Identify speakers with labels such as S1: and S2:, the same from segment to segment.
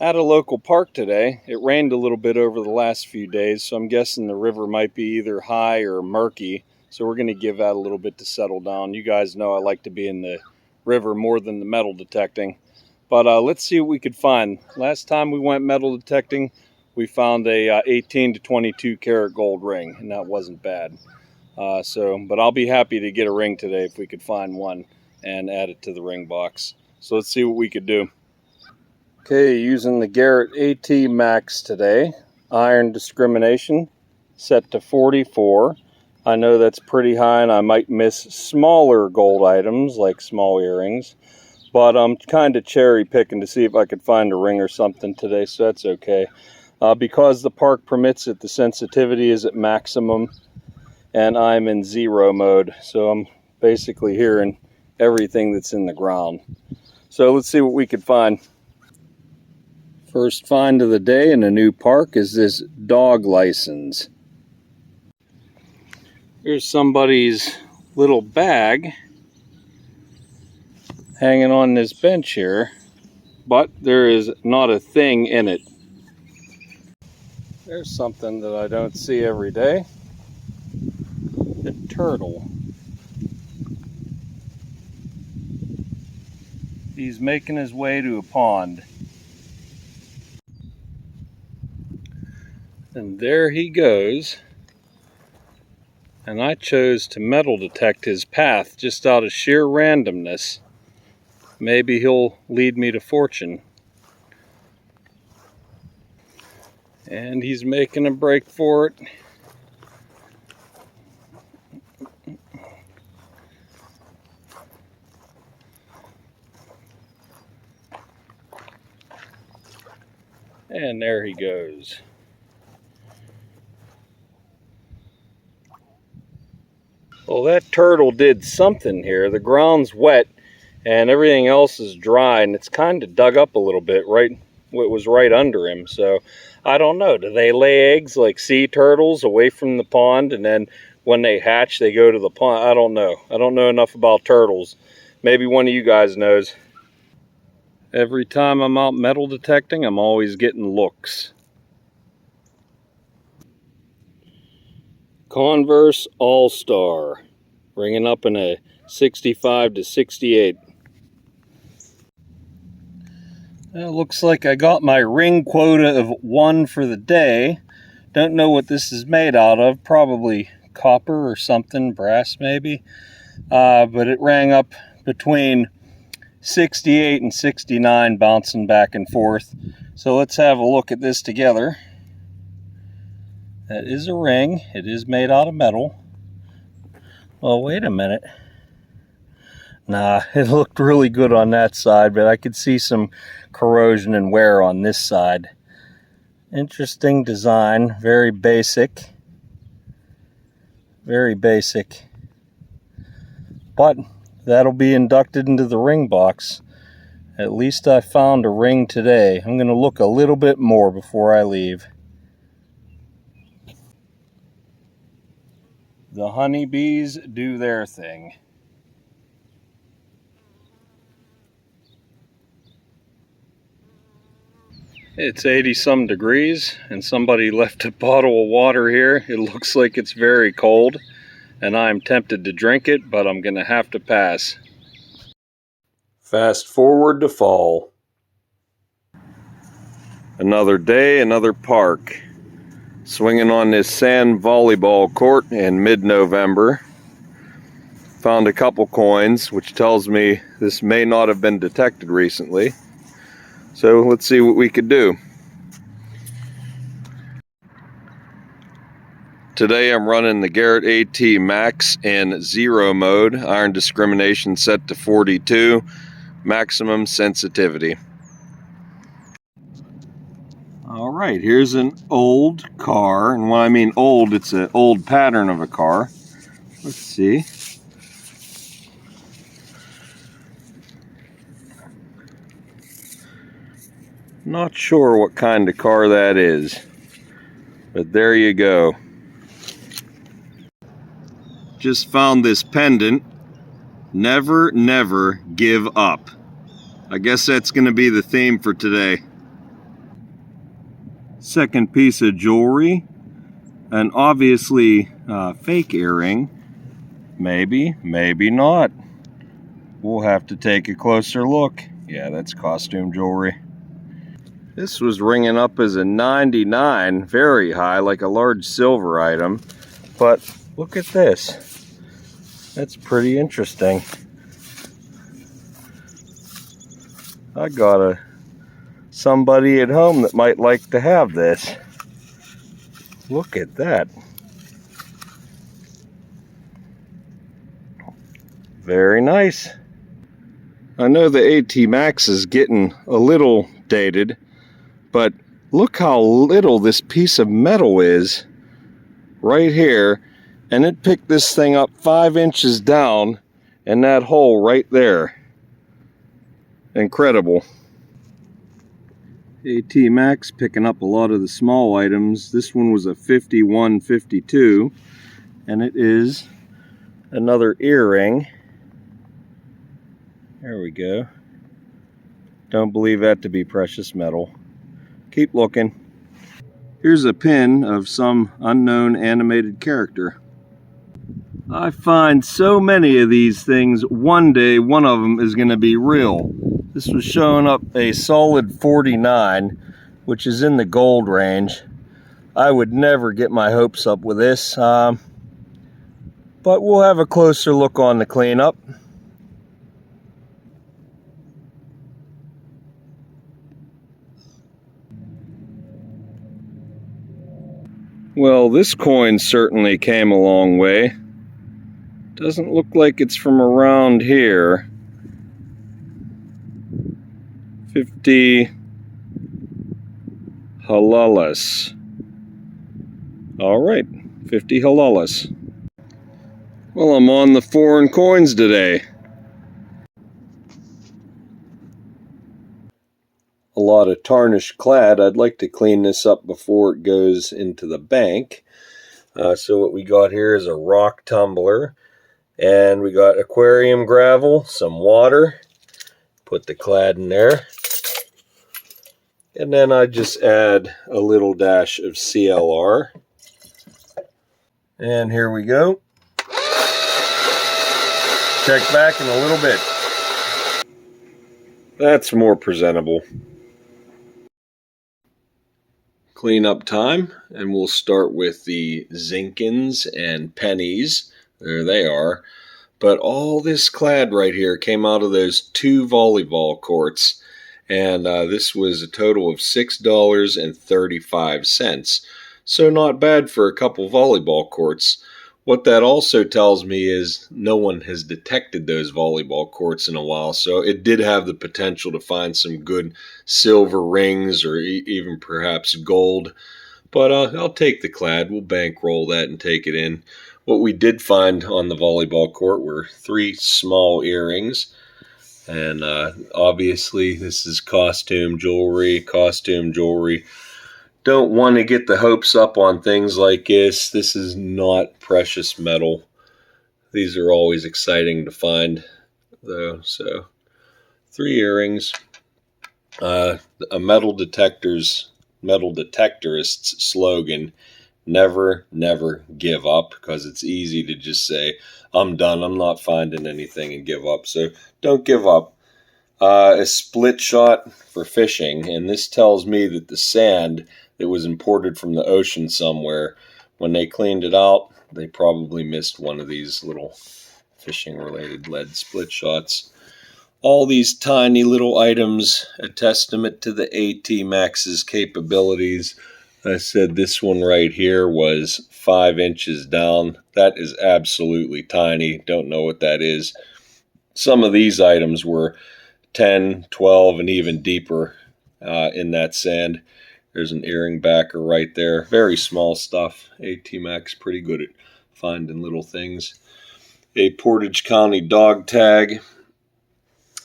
S1: At a local park today. It rained a little bit over the last few days, so I'm guessing the river might be either high or murky. So we're going to give that a little bit to settle down. You guys know I like to be in the river more than the metal detecting. But let's see what we could find. Last time we went metal detecting, we found a 18 to 22 karat gold ring, and that wasn't bad. But I'll be happy to get a ring today if we could find one and add it to the ring box. So let's see what we could do. Okay, using the Garrett AT Max today. Iron discrimination set to 44. I know that's pretty high and I might miss smaller gold items like small earrings, but I'm kind of cherry picking to see if I could find a ring or something today, so that's okay. Because the park permits it, the sensitivity is at maximum and I'm in zero mode, so I'm basically hearing everything that's in the ground. So let's see what we could find. First find of the day in a new park is this dog license. Here's somebody's little bag hanging on this bench here, but there is not a thing in it. There's something that I don't see every day. A turtle. He's making his way to a pond. And there he goes. And I chose to metal detect his path just out of sheer randomness. Maybe he'll lead me to fortune. And he's making a break for it. And there he goes. Well, that turtle did something here. The ground's wet and everything else is dry, and it's kind of dug up a little bit, right? It was right under him. So I don't know. Do they lay eggs like sea turtles away from the pond, and then when they hatch they go to the pond? I don't know. I don't know enough about turtles. Maybe one of you guys knows. Every time I'm out metal detecting, I'm always getting looks. Converse All-Star, ringing up in a 65 to 68. It looks like I got my ring quota of 1 for the day. Don't know what this is made out of, probably copper or something, brass maybe. But it rang up between 68 and 69, bouncing back and forth. So let's have a look at this together. That is a ring. It is made out of metal. Well, wait a minute. Nah, it looked really good on that side, but I could see some corrosion and wear on this side. Interesting design, very basic. Very basic. But that'll be inducted into the ring box. At least I found a ring today. I'm going to look a little bit more before I leave. The honeybees do their thing. It's 80-some degrees, and somebody left a bottle of water here. It looks like it's very cold, and I'm tempted to drink it, but I'm gonna have to pass. Fast forward to fall. Another day, another park. Swinging on this sand volleyball court in mid-November. Found a couple coins, which tells me this may not have been detected recently. So let's see what we could do. Today I'm running the Garrett AT Max in zero mode, iron discrimination set to 42, maximum sensitivity. All right, here's an old car, and when I mean old, it's an old pattern of a car. Let's see. Not sure what kind of car that is, but there you go. Just found this pendant. Never, never give up. I guess that's going to be the theme for today. Second piece of jewelry, an obviously fake earring. Maybe, maybe not. We'll have to take a closer look. Yeah, that's costume jewelry. This was ringing up as a 99, very high, like a large silver item. But look at this. That's pretty interesting. I got somebody at home that might like to have this. Look at that. Very nice. I know the AT Max is getting a little dated, but look how little this piece of metal is right here. And it picked this thing up 5 inches down in that hole right there. Incredible. AT Max picking up a lot of the small items. This one was a 51.52, and it is another earring. There we go. Don't believe that to be precious metal. Keep looking. Here's a pin of some unknown animated character. I find so many of these things, one day one of them is going to be real. This was showing up a solid 49, which is in the gold range. I would never get my hopes up with this, but we'll have a closer look on the cleanup. Well, this coin certainly came a long way. Doesn't look like it's from around here. 50 Halalas. All right, 50 Halalas. Well, I'm on the foreign coins today. A lot of tarnished clad. I'd like to clean this up before it goes into the bank. So what we got here is a rock tumbler, and we got aquarium gravel, some water. Put the clad in there. And then I just add a little dash of CLR. And here we go. Check back in a little bit. That's more presentable. Cleanup time, and we'll start with the zinkins and pennies. There they are. But all this clad right here came out of those 2 volleyball courts. And this was a total of $6.35. So not bad for a couple volleyball courts. What that also tells me is no one has detected those volleyball courts in a while. So it did have the potential to find some good silver rings or even perhaps gold. But I'll take the clad. We'll bankroll that and take it in. What we did find on the volleyball court were 3 small earrings. And obviously this is costume jewelry. Don't want to get the hopes up on things like this. This is not precious metal. These are always exciting to find, though. So 3 earrings. A metal detectorist's slogan: never, never give up, because it's easy to just say, I'm done, I'm not finding anything, and give up. So don't give up. A split shot for fishing, and this tells me that the sand that was imported from the ocean somewhere, when they cleaned it out, they probably missed one of these little fishing-related lead split shots. All these tiny little items, a testament to the AT Max's capabilities. I said this one right here was 5 inches down. That is absolutely tiny. Don't know what that is. Some of these items were 10, 12, and even deeper in that sand. There's an earring backer right there. Very small stuff. AT Max pretty good at finding little things. A Portage County dog tag.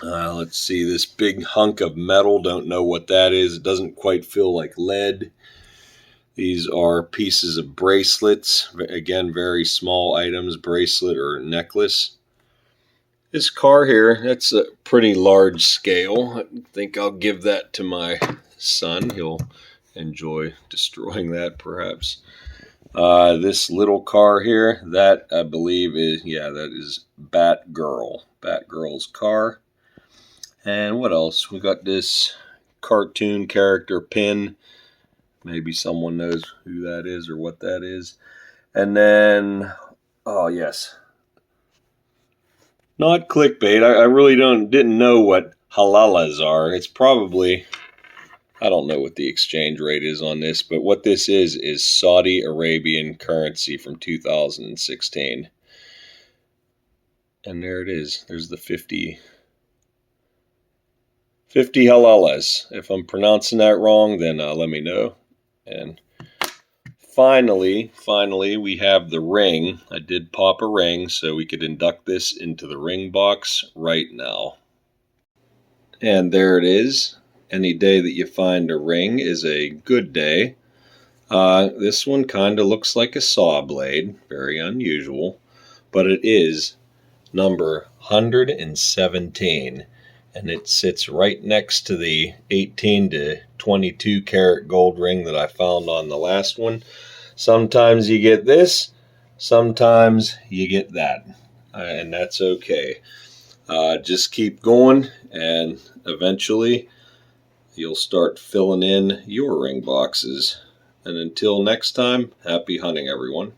S1: Let's see, this big hunk of metal. Don't know what that is. It doesn't quite feel like lead. These are pieces of bracelets. Again, very small items, bracelet or necklace. This car here, that's a pretty large scale. I think I'll give that to my son. He'll enjoy destroying that perhaps. This little car here, that I believe is, yeah, that is Batgirl's car. And what else? We got this cartoon character pin. Maybe someone knows who that is or what that is. And then, oh yes, not clickbait. I really didn't know what halalas are. It's probably, I don't know what the exchange rate is on this, but what this is Saudi Arabian currency from 2016. And there it is. There's the 50 halalas. If I'm pronouncing that wrong, then let me know. And finally, we have the ring. I did pop a ring, so we could induct this into the ring box right now. And there it is. Any day that you find a ring is a good day. This one kind of looks like a saw blade. Very unusual. But it is number 117. And it sits right next to the 18 to 22 karat gold ring that I found on the last one. Sometimes you get this, sometimes you get that, and that's okay. Just keep going, and eventually you'll start filling in your ring boxes. And until next time, happy hunting, everyone.